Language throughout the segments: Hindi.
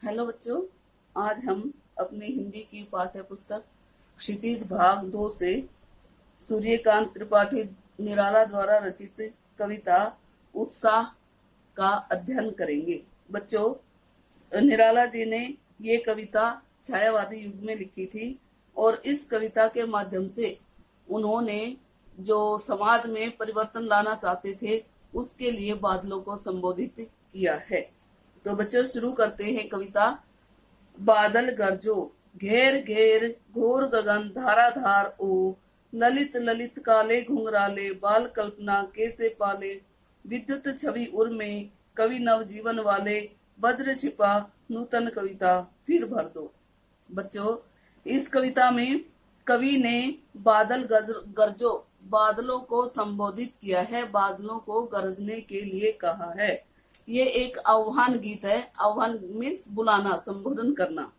हेलो बच्चों, आज हम अपनी हिंदी की पाठ्य पुस्तक क्षितिज भाग 2 से सूर्यकांत त्रिपाठी निराला द्वारा रचित कविता उत्साह का अध्ययन करेंगे। बच्चों, निराला जी ने ये कविता छायावादी युग में लिखी थी और इस कविता के माध्यम से उन्होंने जो समाज में परिवर्तन लाना चाहते थे उसके लिए बादलों को संबोधित किया है। तो बच्चों, शुरू करते हैं कविता। बादल गरजो घेर घेर घोर गगन धाराधार ओ, ललित ललित काले घुंघराले बाल कल्पना कैसे पाले, विद्युत छवि उर में कवि नव जीवन वाले, वज्र छिपा नूतन कविता फिर भर दो। बच्चों, इस कविता में कवि ने बादल गरजो बादलों को संबोधित किया है, बादलों को गरजने के लिए कहा है। ये एक आह्वान गीत है। आह्वान मीन्स बुलाना, संबोधन करना।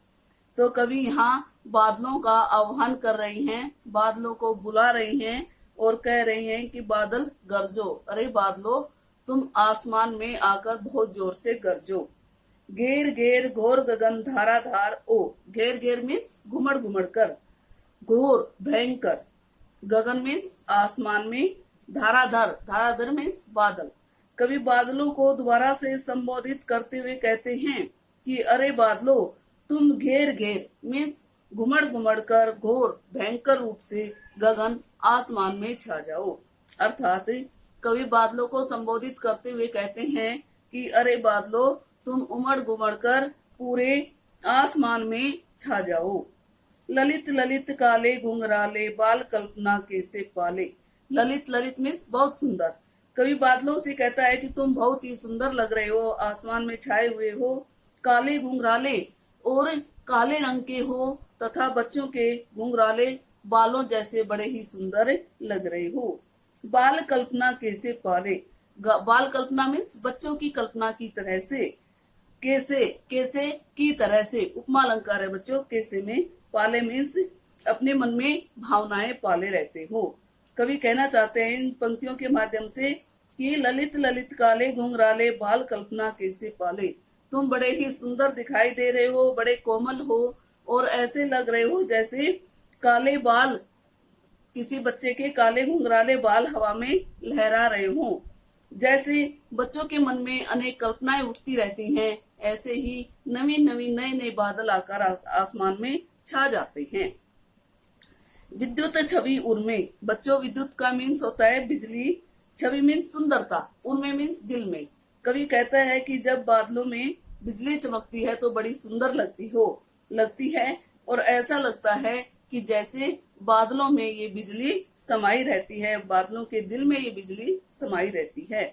तो कवि यहाँ बादलों का आह्वान कर रही हैं, बादलों को बुला रही हैं और कह रही हैं कि बादल गरजो, अरे बादलों तुम आसमान में आकर बहुत जोर से गरजो। घेर घेर घोर गगन धाराधार ओ, घेर घेर मीन्स घुमड़ घुमड़ कर, घोर भयंकर, गगन मीन्स आसमान में, धाराधार धाराधर मीन्स बादल। कवि बादलों को दोबारा से संबोधित करते हुए कहते हैं कि अरे बादलों तुम घेर घेर मीन्स घुमड़ घुमड़ कर घोर भयंकर रूप से गगन आसमान में छा जाओ। अर्थात कवि बादलों को संबोधित करते हुए कहते हैं कि अरे बादलों तुम उमड़ घुमड़ कर पूरे आसमान में छा जाओ। ललित ललित काले घुंघराले बाल कल्पना कैसे पाले। ललित ललित मीन्स बहुत सुंदर। कवि बादलों से कहता है कि तुम बहुत ही सुंदर लग रहे हो, आसमान में छाए हुए हो, काले घुंघराले और काले रंग के हो तथा बच्चों के घुंघराले बालों जैसे बड़े ही सुंदर लग रहे हो। बाल कल्पना कैसे पाले। बाल कल्पना मीन्स बच्चों की कल्पना की तरह से, कैसे कैसे की तरह से उपमा अलंकार है बच्चों। कैसे में पाले मीन्स अपने मन में भावनाएं पाले रहते हो। कवि कहना चाहते हैं इन पंक्तियों के माध्यम से कि ललित ललित काले घुंघराले बाल कल्पना कैसे पाले। तुम बड़े ही सुंदर दिखाई दे रहे हो, बड़े कोमल हो और ऐसे लग रहे हो जैसे काले बाल, किसी बच्चे के काले घुंघराले बाल हवा में लहरा रहे हो। जैसे बच्चों के मन में अनेक कल्पनाएं उठती रहती हैं, ऐसे ही नवीन नवीन नए नए बादल आकर आसमान में छा जाते हैं। विद्युत छवि उर्मे। बच्चों, विद्युत का मीन्स होता है बिजली, छवि मीन्स सुंदरता, उर्मे मीन्स दिल में। कवि कहता है कि जब बादलों में बिजली चमकती है तो बड़ी सुंदर लगती है और ऐसा लगता है कि जैसे बादलों में ये बिजली समाई रहती है, बादलों के दिल में ये बिजली समाई रहती है।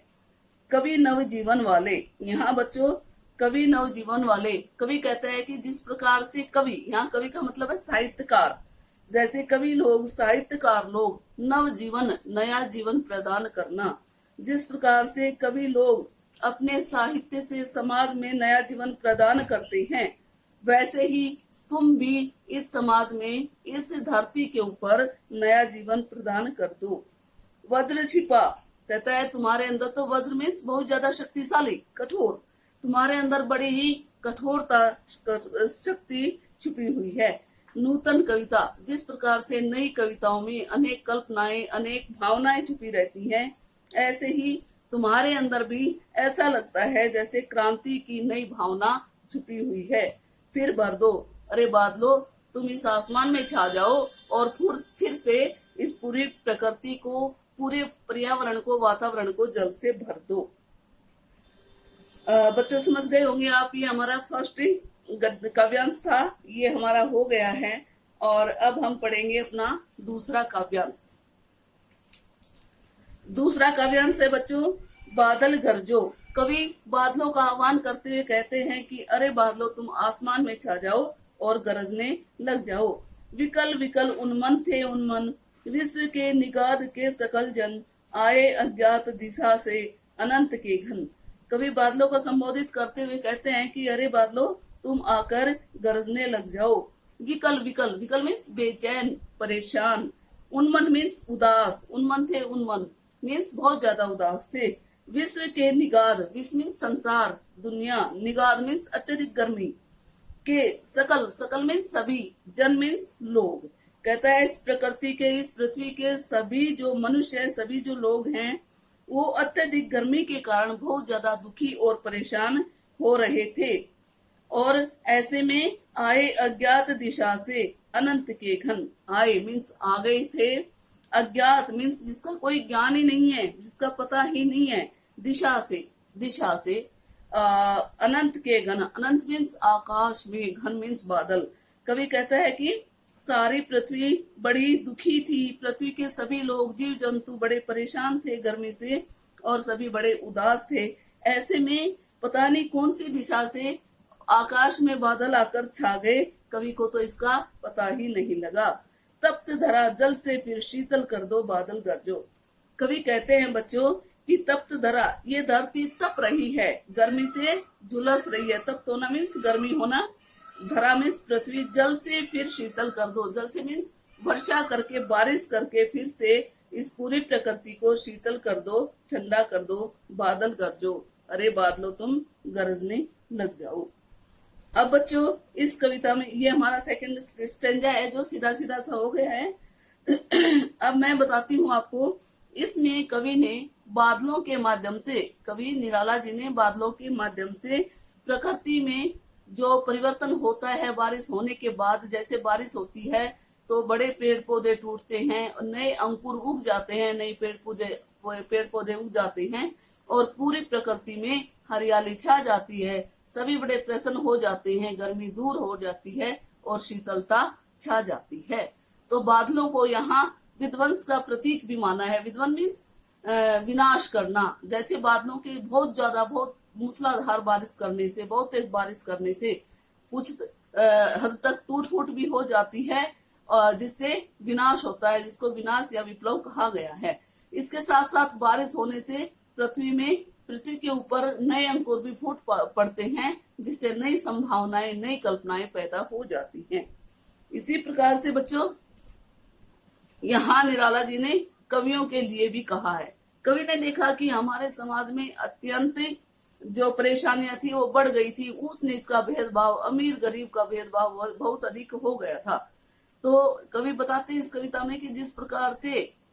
कवि नवजीवन वाले। यहाँ बच्चों कवि नवजीवन वाले, कवि कहता है कि जिस प्रकार से कवि, यहाँ कवि का मतलब है साहित्यकार, जैसे कवि लोग, साहित्यकार लोग नव जीवन, नया जीवन प्रदान करना, जिस प्रकार से कवि लोग अपने साहित्य से समाज में नया जीवन प्रदान करते हैं, वैसे ही तुम भी इस समाज में, इस धरती के ऊपर नया जीवन प्रदान कर दो। वज्र छिपा। कहता है तुम्हारे अंदर तो वज्र में बहुत ज्यादा शक्तिशाली, कठोर, तुम्हारे अंदर बड़ी ही कठोरता शक्ति छुपी हुई है। नूतन कविता। जिस प्रकार से नई कविताओं में अनेक कल्पनाएं, अनेक भावनाएं छुपी रहती हैं, ऐसे ही तुम्हारे अंदर भी ऐसा लगता है जैसे क्रांति की नई भावना छुपी हुई है। फिर भर दो। अरे बादलों तुम इस आसमान में छा जाओ और फिर से इस पूरी प्रकृति को, पूरे पर्यावरण को, वातावरण को जल से भर दो। बच्चों समझ गए होंगे आप, ये हमारा फर्स्ट काव्यांश था, ये हमारा हो गया है और अब हम पढ़ेंगे अपना दूसरा काव्यांश। दूसरा काव्यांश है बच्चों बादल गरजो। कवि बादलों का आह्वान करते हुए कहते हैं कि अरे बादलों तुम आसमान में छा जाओ और गरजने लग जाओ। विकल विकल उन्मन थे उन्मन, विश्व के निगाद के सकल जन, आए अज्ञात दिशा से अनंत के घन। कवि बादलों को संबोधित करते हुए कहते हैं कि अरे बादलों तुम आकर गरजने लग जाओ। विकल विकल, विकल मीन्स बेचैन, परेशान, उन्मन मीन्स उदास, उन्मन थे उन्मन मीन्स बहुत ज्यादा उदास थे। विश्व के निगाद, विश्व मीन्स संसार, दुनिया, निगाद मीन्स अत्यधिक गर्मी, के सकल, सकल मीन्स सभी, जन मीन्स लोग, कहता है इस प्रकृति के, इस पृथ्वी के सभी जो मनुष्य हैं, सभी जो लोग हैं, वो अत्यधिक गर्मी के कारण बहुत ज्यादा दुखी और परेशान हो रहे थे। और ऐसे में आए अज्ञात दिशा से अनंत के घन, आए मीन्स आ गए थे, अज्ञात मीन्स जिसका कोई ज्ञान ही नहीं है, जिसका पता ही नहीं है, दिशा से, दिशा से अनंत के घन, अनंत मीन्स आकाश में, घन मीन्स बादल। कवि कहता है कि सारी पृथ्वी बड़ी दुखी थी, पृथ्वी के सभी लोग, जीव जंतु बड़े परेशान थे गर्मी से और सभी बड़े उदास थे। ऐसे में पता नहीं कौन सी दिशा से आकाश में बादल आकर छा गए, कवि को तो इसका पता ही नहीं लगा। तप्त धरा जल से फिर शीतल कर दो बादल गरजो। कवि कहते हैं बच्चों कि तप्त धरा, ये धरती तप रही है, गर्मी से झुलस रही है। तप्त होना मीन्स गर्मी होना, धरा मीन्स पृथ्वी, जल से फिर शीतल कर दो, जल से मीन्स वर्षा करके, बारिश करके फिर से इस पूरी प्रकृति को शीतल कर दो, ठंडा कर दो, बादल गरजो, अरे बादलों तुम गरजने लग जाओ। अब बच्चों इस कविता में ये हमारा सेकंड स्टेंजा है जो सीधा सीधा सा हो गया है। अब मैं बताती हूँ आपको, इसमें कवि ने बादलों के माध्यम से, कवि निराला जी ने बादलों के माध्यम से प्रकृति में जो परिवर्तन होता है बारिश होने के बाद, जैसे बारिश होती है तो बड़े पेड़ पौधे टूटते हैं, नए अंकुर उग जाते हैं, नए पेड़ पौधे उग जाते हैं और पूरी प्रकृति में हरियाली छा जाती है, सभी बड़े प्रसन्न हो जाते हैं, गर्मी दूर हो जाती है और शीतलता छा जाती है। तो बादलों को यहाँ विध्वंस का प्रतीक भी माना है। विध्वंस मीन्स विनाश करना। जैसे बादलों के बहुत ज्यादा, बहुत मूसलाधार बारिश करने से, बहुत तेज बारिश करने से कुछ हद तक टूट फूट भी हो जाती है, जिससे विनाश होता है, जिसको विनाश या विप्लव कहा गया है। इसके साथ साथ बारिश होने से पृथ्वी के ऊपर नए अंकुर भी फूट पड़ते हैं, जिससे नई संभावनाएं, नई कल्पनाएं पैदा हो जाती हैं। इसी प्रकार से बच्चों यहाँ निराला जी ने कवियों के लिए भी कहा है। कवि ने देखा कि हमारे समाज में अत्यंत जो परेशानियां थी वो बढ़ गई थी, ऊंच नीच का भेदभाव, अमीर गरीब का भेदभाव बहुत अधिक हो गया था। तो कवि बताते हैं इस कविता में कि जिस प्रकार से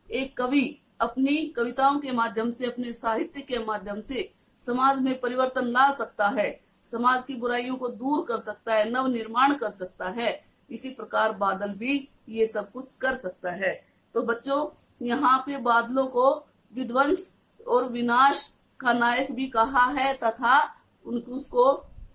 एक कवि अपनी कविताओं के माध्यम से, अपने साहित्य के माध्यम से समाज में परिवर्तन ला सकता है, समाज की बुराइयों को दूर कर सकता है, नव निर्माण कर सकता है, इसी प्रकार बादल भी ये सब कुछ कर सकता है। तो बच्चों यहाँ पे बादलों को विध्वंस और विनाश का नायक भी कहा है, तथा उसको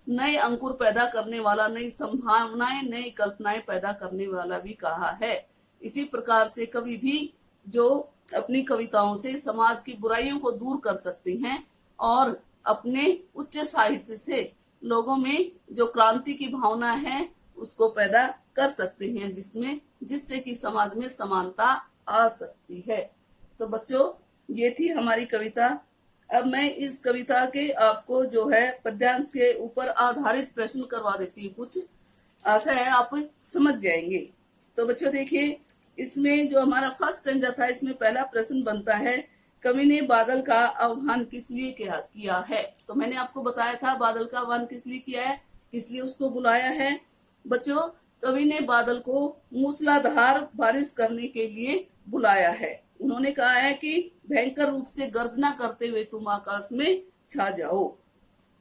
नए अंकुर पैदा करने वाला, नई संभावनाएं, नई कल्पनाएं पैदा करने वाला भी कहा है। इसी प्रकार से कवि भी जो अपनी कविताओं से समाज की बुराइयों को दूर कर सकते हैं और अपने उच्च साहित्य से लोगों में जो क्रांति की भावना है उसको पैदा कर सकते हैं, जिससे कि समाज में समानता आ सकती है। तो बच्चों ये थी हमारी कविता। अब मैं इस कविता के आपको जो है पद्यांश के ऊपर आधारित प्रश्न करवा देती हूँ, कुछ आशा है आप समझ जाएंगे। तो बच्चों देखिए, इसमें जो हमारा फर्स्ट स्टेंजा था, इसमें पहला प्रश्न बनता है, कवि ने बादल का आह्वान किस लिए किया है। तो मैंने आपको बताया था बादल का आह्वान किस लिए किया है, किस लिए उसको बुलाया है। बच्चों कवि ने बादल को मूसलाधार बारिश करने के लिए बुलाया है। उन्होंने कहा है कि भयंकर रूप से गर्जना करते हुए तुम आकाश में छा जाओ।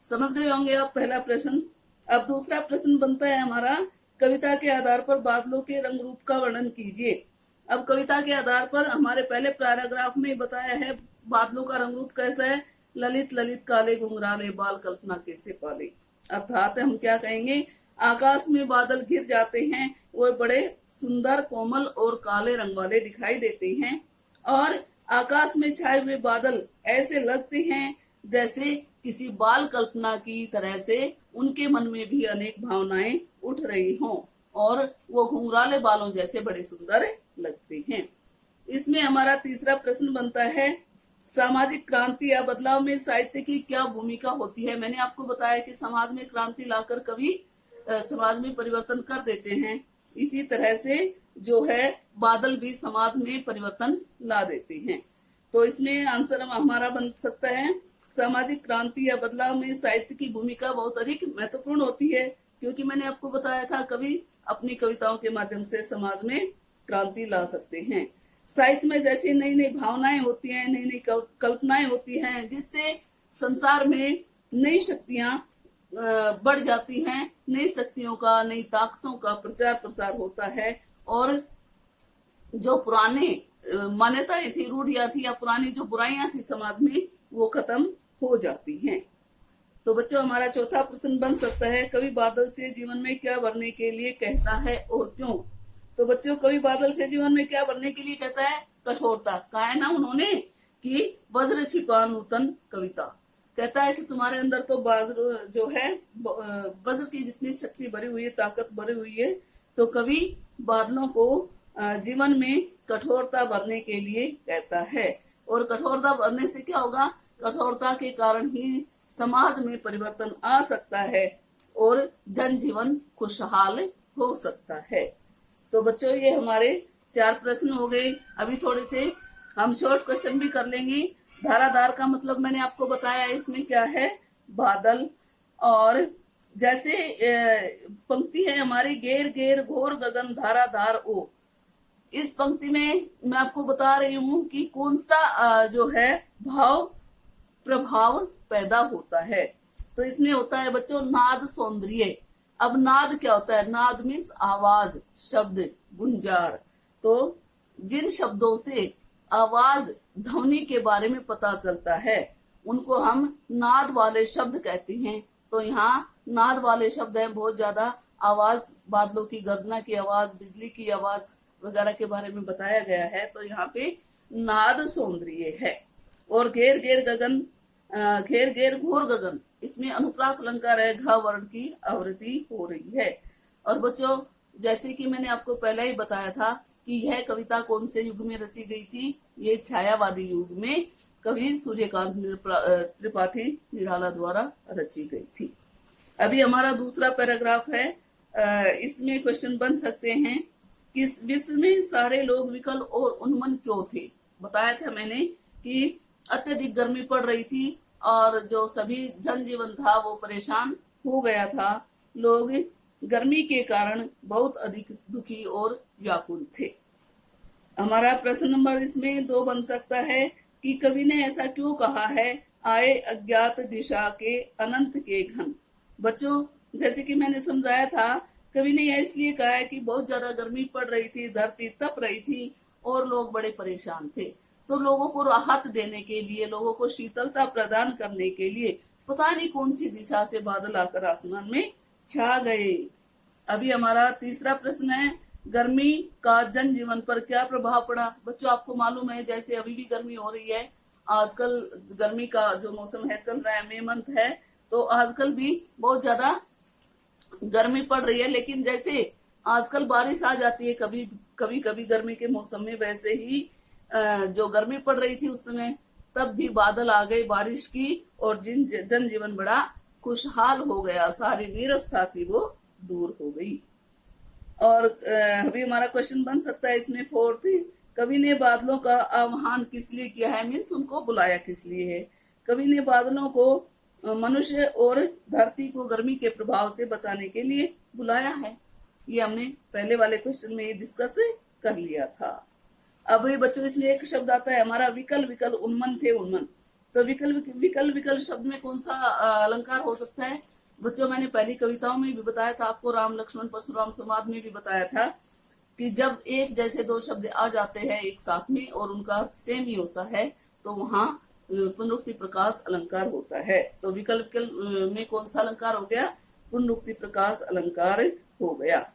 समझ गए होंगे आप पहला प्रश्न। अब दूसरा प्रश्न बनता है हमारा, कविता के आधार पर बादलों के रंग रूप का वर्णन कीजिए। अब कविता के आधार पर हमारे पहले पैराग्राफ में बताया है बादलों का रंग रूप कैसा है, ललित ललित काले घुंघराले बाल कल्पना कैसे पाले। अर्थात हम क्या कहेंगे, आकाश में बादल घिर जाते हैं, वो बड़े सुंदर, कोमल और काले रंग वाले दिखाई देते हैं और आकाश में छाए हुए बादल ऐसे लगते हैं जैसे किसी बाल कल्पना की तरह से उनके मन में भी अनेक भावनाएं उठ रही हों और वो घुंघराले बालों जैसे बड़े सुंदर लगते हैं। इसमें हमारा तीसरा प्रश्न बनता है, सामाजिक क्रांति या बदलाव में साहित्य की क्या भूमिका होती है। मैंने आपको बताया कि समाज में क्रांति लाकर कवि समाज में परिवर्तन कर देते हैं, इसी तरह से जो है बादल भी समाज में परिवर्तन ला देते हैं। तो इसमें आंसर हमारा बन सकता है, सामाजिक क्रांति या बदलाव में साहित्य की भूमिका बहुत अधिक महत्वपूर्ण होती है। क्योंकि मैंने आपको बताया था कवि अपनी कविताओं के माध्यम से समाज में क्रांति ला सकते हैं। साहित्य में जैसी नई नई भावनाएं होती हैं, नई नई कल्पनाएं होती हैं, जिससे संसार में नई शक्तियां बढ़ जाती हैं, नई शक्तियों का, नई ताकतों का प्रचार प्रसार होता है, और जो पुराने मान्यताएं थी, रूढ़ियां थी, या पुरानी जो बुराइयां थी समाज में, वो खत्म हो जाती हैं। तो बच्चों, हमारा चौथा प्रश्न बन सकता है, कवि बादल से जीवन में क्या भरने के लिए कहता है और क्यों? तो बच्चों, कवि बादल से जीवन में क्या भरने के लिए कहता है? कठोरता। कहा है ना उन्होंने कि वज्र छिपा नूतन कविता। कहता है कि तुम्हारे अंदर तो वज्र जो है, वज्र की जितनी शक्ति भरी हुई है, ताकत भरी हुई है, तो कवि बादलों को जीवन में कठोरता भरने के लिए कहता है। और कठोरता भरने से क्या होगा? कठोरता के कारण ही समाज में परिवर्तन आ सकता है और जनजीवन खुशहाल हो सकता है। तो बच्चों, ये हमारे 4 प्रश्न हो गए। अभी थोड़े से हम शॉर्ट क्वेश्चन भी कर लेंगे। धाराधार का मतलब मैंने आपको बताया, इसमें क्या है? बादल। और जैसे पंक्ति है हमारी, घेर घेर घोर गगन धाराधार ओ। इस पंक्ति में मैं आपको बता रही हूं कि कौन सा जो है भाव प्रभाव पैदा होता है। तो इसमें होता है बच्चों नाद सौंदर्य। अब नाद क्या होता है? नाद मीन्स आवाज, शब्द, गुंजार। तो जिन शब्दों से आवाज, ध्वनि के बारे में पता चलता है, उनको हम नाद वाले शब्द कहते हैं। तो यहाँ नाद वाले शब्द हैं, बहुत ज्यादा आवाज, बादलों की गर्जना की आवाज, बिजली की आवाज वगैरह के बारे में बताया गया है। तो यहाँ पे नाद सौंदर्य है। और घेर घेर गगन, घेर घेर घोर गगन, इसमें अनुप्रास अलंकार है, घ वर्ण की आवृत्ति हो रही है। और बच्चों, जैसे कि मैंने आपको पहले ही बताया था कि यह कविता कौन से युग में रची गई थी? ये छायावादी युग में कवि सूर्यकांत त्रिपाठी निराला द्वारा रची गई थी। अभी हमारा दूसरा पैराग्राफ है। इसमें क्वेश्चन बन सकते हैं कि विश्व में सारे लोग विकल और उन्मन क्यों थे? बताया था मैंने कि अत्यधिक गर्मी पड़ रही थी और जो सभी जनजीवन था वो परेशान हो गया था। लोग गर्मी के कारण बहुत अधिक दुखी और व्याकुल थे। हमारा प्रश्न नंबर इसमें 2 बन सकता है कि कवि ने ऐसा क्यों कहा है? आए अज्ञात दिशा के अनंत के घन। बच्चों, जैसे कि मैंने समझाया था, कवि ने यह इसलिए कहा है कि बहुत ज्यादा गर्मी पड़ रही थी, धरती तप रही थी और लोग बड़े परेशान थे। तो लोगों को राहत देने के लिए, लोगों को शीतलता प्रदान करने के लिए पता नहीं कौन सी दिशा से बादल आकर आसमान में छा गए। अभी हमारा तीसरा प्रश्न है, गर्मी का जनजीवन पर क्या प्रभाव पड़ा? बच्चों, आपको मालूम है जैसे अभी भी गर्मी हो रही है, आजकल गर्मी का जो मौसम है चल रहा है, मई मंथ है, तो आजकल भी बहुत ज्यादा गर्मी पड़ रही है। लेकिन जैसे आजकल बारिश आ जाती है कभी कभी गर्मी के मौसम में, वैसे ही जो गर्मी पड़ रही थी उस समय, तब भी बादल आ गए बारिश की और जनजीवन बड़ा खुशहाल हो गया, सारी नीरसता थी वो दूर हो गई। और अभी हमारा क्वेश्चन बन सकता है इसमें 4th, कवि ने बादलों का आह्वान किस लिए किया है? मीन्स उनको बुलाया किस लिए है? कवि ने बादलों को मनुष्य और धरती को गर्मी के प्रभाव से बचाने के लिए बुलाया है। ये हमने पहले वाले क्वेश्चन में डिस्कस कर लिया था। अब बच्चों, इसमें एक शब्द आता है हमारा विकल विकल, उन्मन थे उन्मन। तो विकल विकल विकल शब्द में कौन सा अलंकार हो सकता है? बच्चों, मैंने पहली कविताओं में भी बताया था आपको, राम लक्ष्मण परशुराम संवाद में भी बताया था कि जब एक जैसे 2 शब्द आ जाते हैं एक साथ में और उनका अर्थ सेम ही होता है, तो वहां पुनरुक्ति प्रकाश अलंकार होता है। तो विकल विकल में कौन सा अलंकार हो गया? पुनरुक्ति प्रकाश अलंकार हो गया।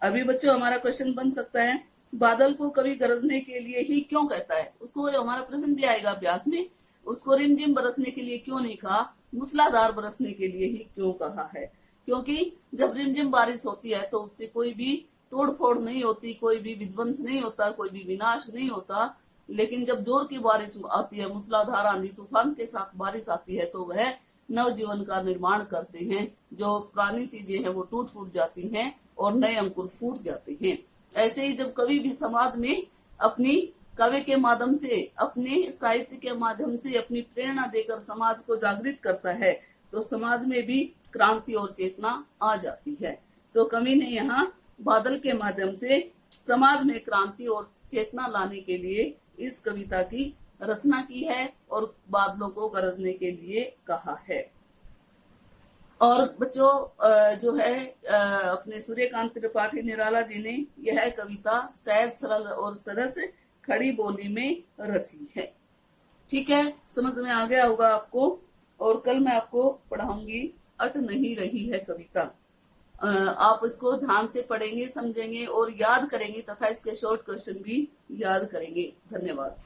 अभी बच्चों, हमारा क्वेश्चन बन सकता है, बादल को कवि गरजने के लिए ही क्यों कहता है? उसको हमारा प्रश्न भी आएगा अभ्यास में। उसको रिमझिम बरसने के लिए क्यों नहीं कहा? मूसलाधार बरसने के लिए ही क्यों कहा है? क्योंकि जब रिमझिम बारिश होती है तो उससे कोई भी तोड़ फोड़ नहीं होती, कोई भी विध्वंस नहीं होता, कोई भी विनाश नहीं होता। लेकिन जब जोर की बारिश आती है, मूसलाधार आंधी तूफान के साथ बारिश आती है, तो वह नवजीवन का निर्माण करते हैं। जो पुरानी चीजें हैं वो टूट फूट जाती हैं और नए अंकुर फूट जाते हैं। ऐसे ही जब कवि भी समाज में अपनी काव्य के माध्यम से, अपने साहित्य के माध्यम से अपनी प्रेरणा देकर समाज को जागृत करता है, तो समाज में भी क्रांति और चेतना आ जाती है। तो कवि ने यहाँ बादल के माध्यम से समाज में क्रांति और चेतना लाने के लिए इस कविता की रचना की है और बादलों को गरजने के लिए कहा है। और बच्चों जो है अपने सूर्यकांत त्रिपाठी निराला जी ने यह कविता सहज सरल और सरस खड़ी बोली में रची है। ठीक है, समझ में आ गया होगा आपको। और कल मैं आपको पढ़ाऊंगी अट नहीं रही है कविता। आप इसको ध्यान से पढ़ेंगे, समझेंगे और याद करेंगे तथा इसके शॉर्ट क्वेश्चन भी याद करेंगे। धन्यवाद।